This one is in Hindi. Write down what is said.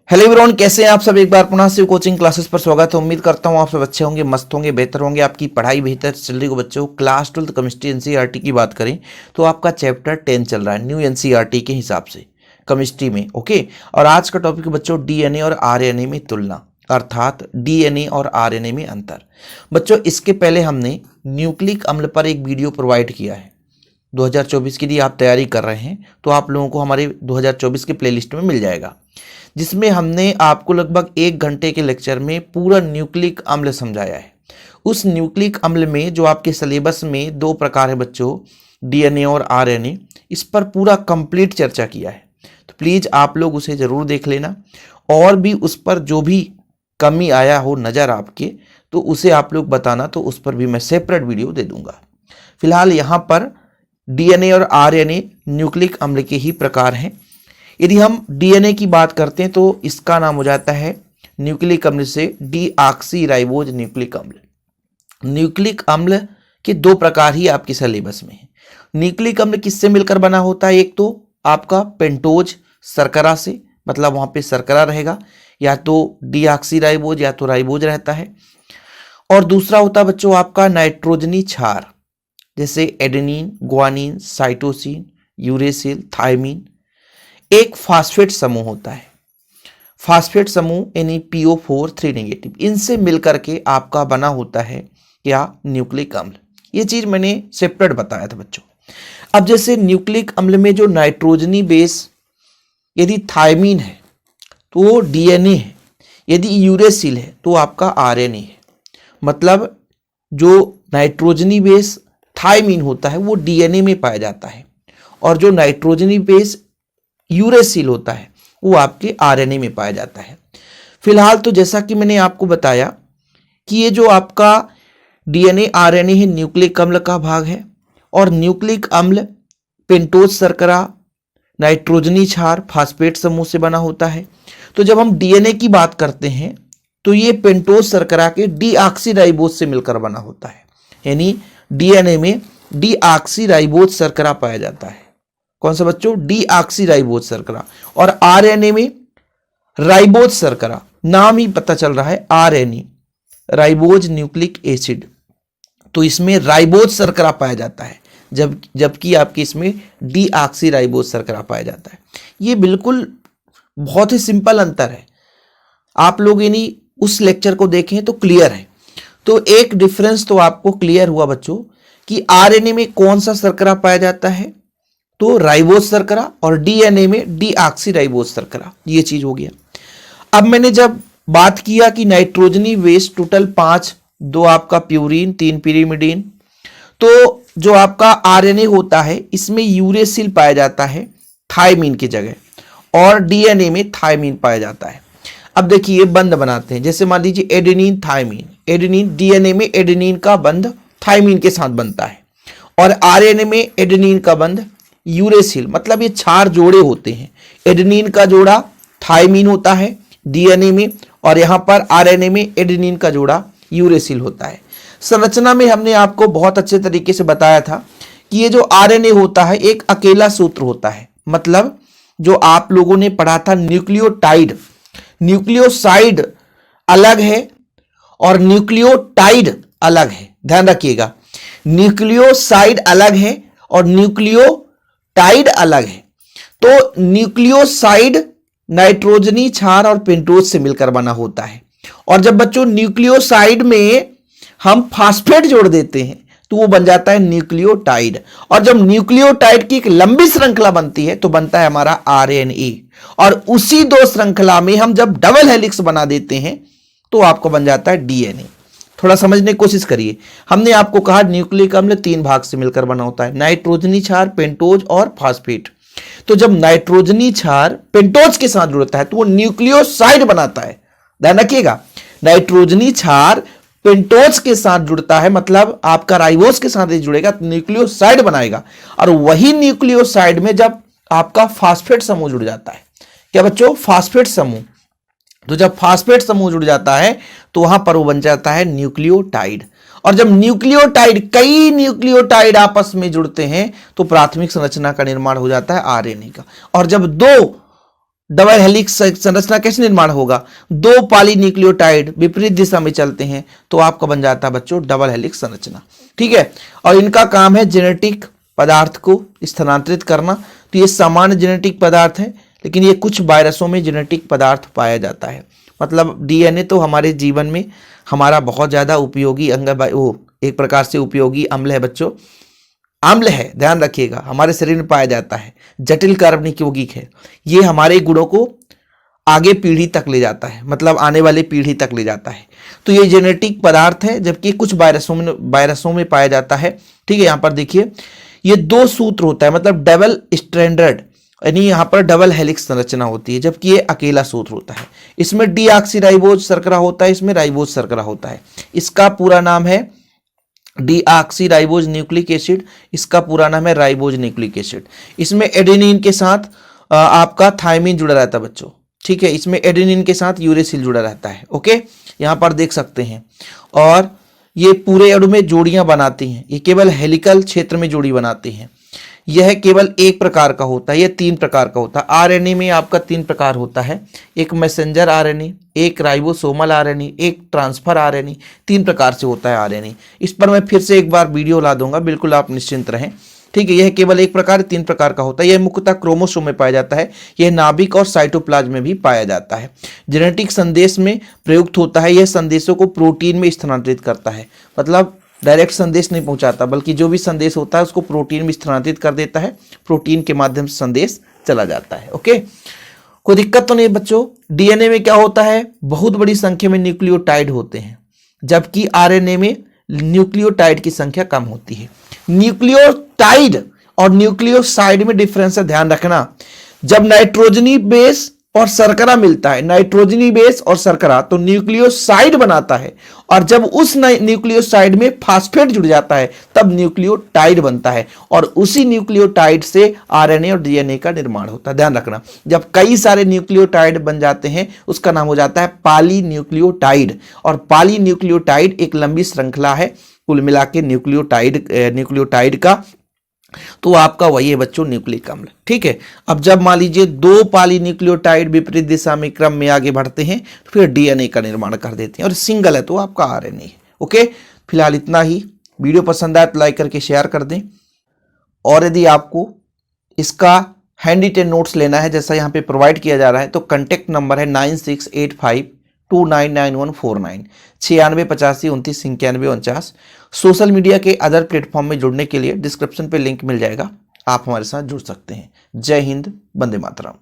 हेलो एवरीवन, कैसे हैं आप सब। एक बार पुनः से कोचिंग क्लासेस पर स्वागत है। उम्मीद करता हूं आप सब अच्छे होंगे, मस्त होंगे, बेहतर होंगे, आपकी पढ़ाई बेहतर चल रही हो। बच्चों, क्लास 12 केमिस्ट्री एनसीईआरटी की बात करें तो आपका चैप्टर 10 चल रहा है न्यू एनसीईआरटी के हिसाब से केमिस्ट्री में। ओके, और आज का टॉपिक बच्चों डीएनए और आरएनए में तुलना, अर्थात डीएनए और आरएनए में अंतर। बच्चों, इसके पहले हमने न्यूक्लिक अम्ल पर एक वीडियो प्रोवाइड किया है। 2024 के लिए आप तैयारी कर रहे हैं तो आप लोगों को हमारे 2024 के प्लेलिस्ट में मिल जाएगा, जिसमें हमने आपको लगभग 1 घंटे के लेक्चर में पूरा न्यूक्लिक अम्ल समझाया है। उस न्यूक्लिक अम्ल में जो आपके सिलेबस में 2 प्रकार है बच्चों, डीएनए और आरएनए, इस पर पूरा कंप्लीट चर्चा किया है। तो प्लीज़ आप लोग उसे ज़रूर देख लेना, और भी उस पर जो भी कमी आया हो नज़र आपके तो उसे आप लोग बताना, तो उस पर भी मैं सेपरेट वीडियो दे दूंगा। फिलहाल यहाँ पर डीएनए और आरएनए न्यूक्लिक अम्ल के ही प्रकार हैं। यदि हम डीएनए की बात करते हैं तो इसका नाम हो जाता है न्यूक्लिक अम्ल से डीऑक्सीराइबोज न्यूक्लिक अम्ल। न्यूक्लिक अम्ल के 2 प्रकार ही आपके सिलेबस में है। न्यूक्लिक अम्ल किससे मिलकर बना होता है? एक तो आपका पेंटोज शर्करा से, मतलब वहाँ पे शर्करा रहेगा, या तो डीऑक्सीराइबोज या तो राइबोज रहता है। और दूसरा होता है बच्चों आपका नाइट्रोजनी क्षार, जैसे adenine, guanine, cytosine, uracil, thymine. एक फास्फेट समूह होता है, फास्फेट समूह यानी PO4 3 नेगेटिव, इनसे मिलकर के आपका बना होता है क्या? न्यूक्लिक अम्ल। ये चीज मैंने सेपरेट बताया था बच्चों। अब जैसे न्यूक्लिक अम्ल में जो नाइट्रोजनी बेस यदि थायमिन है तो वो डीएनए है, यदि यूरेसिल है तो आपका आरएनए है। मतलब जो नाइट्रोजनी बेस थायमिन होता है वो डीएनए में पाया जाता है, और जो नाइट्रोजनी बेस यूरेसिल होता है वो आपके आरएनए में पाया जाता है। फिलहाल तो जैसा कि मैंने आपको बताया कि ये जो आपका डीएनए आरएनए है न्यूक्लिक अम्ल का भाग है, और न्यूक्लिक अम्ल पेंटोज शर्करा, नाइट्रोजनी क्षार, फास्फेट समूह से बना होता है। तो जब हम डीएनए की बात करते हैं तो ये पेंटोज शर्करा के डीऑक्सीराइबोज से मिलकर बना होता है, यानी डीएनए में डीऑक्सीराइबोज शर्करा पाया जाता है। कौन सा बच्चों? डीऑक्सीराइबोज शर्करा। और आरएनए में राइबोज शर्करा, नाम ही पता चल रहा है आरएनए, राइबोज न्यूक्लिक एसिड, तो इसमें राइबोज शर्करा पाया जाता है, जबकि आपके इसमें डीऑक्सीराइबोज शर्करा पाया जाता है। ये बिल्कुल बहुत ही सिंपल अंतर है। आप लोग यानी उस लेक्चर को देखें तो क्लियर है। तो एक डिफरेंस तो आपको क्लियर हुआ बच्चों कि आरएनए में कौन सा शर्करा पाया जाता है, तो राइबोज शर्करा, और डीएनए में डीऑक्सीराइबोज शर्करा। ये चीज हो गया। अब मैंने जब बात किया कि नाइट्रोजनी बेस टोटल 5, 2 आपका प्यूरिन, 3 पिरिमिडीन, तो जो आपका आरएनए होता है इसमें यूरेसिल पाया जाता है थायमिन की जगह, और डीएनए में थायमिन पाया जाता है। अब देखिए बंध बनाते हैं, जैसे मान लीजिए एडेनिन थायमिन, एडेनिन डीएनए में एडेनिन का बंध थायमिन के साथ बनता है, और आरएनए में एडेनिन का बंध यूरेसिल, मतलब ये 4 जोड़े होते हैं। एडेनिन का जोड़ा थायमिन होता है डीएनए में, और यहां पर आरएनए में एडेनिन का जोड़ा यूरेसिल होता है। संरचना में हमने आपको बहुत अच्छे तरीके से बताया था कि ये जो आरएनए होता है एक अकेला सूत्र होता है। मतलब जो आप लोगों ने पढ़ा था न्यूक्लियोटाइड, न्यूक्लियोसाइड अलग है और न्यूक्लियोटाइड अलग है। ध्यान रखिएगा, न्यूक्लियोसाइड अलग है और न्यूक्लियोटाइड अलग है। तो न्यूक्लियोसाइड नाइट्रोजनी क्षार और पेंटोज से मिलकर बना होता है, और जब बच्चों न्यूक्लियोसाइड में हम फास्फेट जोड़ देते हैं तो वो बन जाता है न्यूक्लियोटाइड, और जब न्यूक्लियोटाइड की एक लंबी श्रृंखला बनती है तो बनता है हमारा आरएनए, और उसी 2 श्रृंखला में हम जब डबल हेलिक्स बना देते हैं तो आपको बन जाता है डीएनए। थोड़ा समझने की कोशिश करिए। हमने आपको कहा न्यूक्लिक अम्ल 3 भाग से मिलकर बना होता है, नाइट्रोजनी क्षार, पेंटोज और फास्फेट। तो जब नाइट्रोजनी क्षार पेंटोज के साथ जुड़ता है तो वो न्यूक्लियोसाइड बनाता है। ध्यान रखिएगा, नाइट्रोजनी क्षार पेंटोज के साथ जुड़ता है, मतलब आपका राइबोज के साथ जुड़ेगा तो न्यूक्लियोसाइड बनाएगा, और वही न्यूक्लियोसाइड में जब आपका फास्फेट समूह जुड़ जाता है, क्या बच्चों? फास्फेट समूह। तो जब फास्फेट समूह जुड़ जाता है तो वहां पर वो बन जाता है न्यूक्लियोटाइड, और जब न्यूक्लियोटाइड, कई न्यूक्लियोटाइड आपस में जुड़ते हैं तो प्राथमिक संरचना का निर्माण हो जाता है आरएनए का। और जब 2 डबल हेलिक्स संरचना कैसे निर्माण होगा, दो पॉलीन्यूक्लियोटाइड विपरीत दिशा में चलते हैं तो आपका बन जाता है बच्चों डबल हेलिक्स संरचना। ठीक है, और इनका काम है जेनेटिक पदार्थ को स्थानांतरित करना। तो ये सामान्य जेनेटिक पदार्थ है, लेकिन ये कुछ वायरसों में जेनेटिक पदार्थ पाया जाता है। मतलब डीएनए तो हमारे जीवन में हमारा बहुत ज्यादा उपयोगी अंग, वो एक प्रकार से उपयोगी अम्ल है बच्चों, अम्ल है, ध्यान रखिएगा, हमारे शरीर में पाया जाता है, जटिल कार्बनिक यौगिक है। ये हमारे गुणों को आगे पीढ़ी तक ले जाता है, मतलब आने वाले पीढ़ी तक ले जाता है। तो ये जेनेटिक पदार्थ है, जबकि कुछ वायरसों में पाया जाता है। ठीक है, यहां पर देखिए ये दो सूत्र होता है, मतलब डबल स्ट्रैंडेड, यानी यहां पर डबल हेलिक्स संरचना होती है, जबकि ये अकेला सूत्र होता है। इसमें डीऑक्सीराइबोज शर्करा होता है, इसमें राइबोज शर्करा होता है। इसका पूरा नाम है डीऑक्सीराइबोज न्यूक्लिक एसिड, इसका पूरा नाम है राइबोज न्यूक्लिक एसिड। इसमें एडेनिन के साथ आपका थायमिन जुड़ा रहता है बच्चों। ठीक है, इसमें एडेनिन के साथ यूरेसिल जुड़ा रहता है। ओके, यहां पर देख सकते हैं, और ये पूरे अणु में जोड़ियां बनाती हैं। ये केवल हेलिकल क्षेत्र में जोड़ी बनाती हैं। यह केवल एक प्रकार का होता है, यह 3 प्रकार का होता है। आरएनए में आपका 3 प्रकार होता है, एक मैसेंजर आरएनए, एक राइबोसोमल आरएनए, एक ट्रांसफर आरएनए। 3 प्रकार से होता है आरएनए। इस पर मैं फिर से एक बार वीडियो ला दूंगा, बिल्कुल आप निश्चिंत रहें। ठीक है, यह केवल एक प्रकार 3 प्रकार का होता है। यह मुख्यतः क्रोमोसोम में पाया जाता है, यह नाभिक और साइटोप्लाज्म में भी पाया जाता है। जेनेटिक संदेश में प्रयुक्त होता है, यह संदेशों को प्रोटीन में स्थानांतरित करता है। मतलब डायरेक्ट संदेश नहीं पहुंचाता, बल्कि जो भी संदेश होता है उसको प्रोटीन में स्थानांतरित कर देता है, प्रोटीन के माध्यम से संदेश चला जाता है। ओके, कोई दिक्कत तो नहीं बच्चों। डीएनए में क्या होता है, बहुत बड़ी संख्या में न्यूक्लियोटाइड होते हैं, जबकि आरएनए में न्यूक्लियोटाइड की संख्या कम होती है। न्यूक्लियोटाइड और न्यूक्लियोसाइड में डिफरेंस है, ध्यान रखना। जब नाइट्रोजनी बेस और शर्करा मिलता है, नाइट्रोजनी बेस और शर्करा, तो न्यूक्लियोसाइड बनाता है, और जब उस न्यूक्लियोसाइड में फास्फेट जुड़ जाता है तब न्यूक्लियोटाइड बनता है, और उसी न्यूक्लियोटाइड से आरएनए और डीएनए का निर्माण होता है। ध्यान रखना, जब कई सारे न्यूक्लियोटाइड बन जाते हैं उसका नाम हो जाता है पॉलीन्यूक्लियोटाइड, और पॉलीन्यूक्लियोटाइड एक लंबी श्रृंखला है कुल मिला के न्यूक्लियोटाइड का। तो आपका वही है बच्चों न्यूक्लिक अम्ल। ठीक है, अब जब मान लीजिए 2 पॉलीन्यूक्लियोटाइड विपरीत दिशा में क्रम में आगे बढ़ते हैं तो फिर डीएनए का निर्माण कर देते हैं, और सिंगल है तो आपका आरएनए है। ओके, फिलहाल इतना ही। वीडियो पसंद आए तो लाइक करके शेयर कर दें, और यदि आपको इसका हैंडी 10 नोट्स लेना है जैसा यहाँ पे प्रोवाइड किया जा रहा है, तो कॉन्टेक्ट नंबर है 9685299149, 9685299149। सोशल मीडिया के अदर प्लेटफॉर्म में जुड़ने के लिए डिस्क्रिप्शन पे लिंक मिल जाएगा, आप हमारे साथ जुड़ सकते हैं। जय हिंद, वंदे मातरम।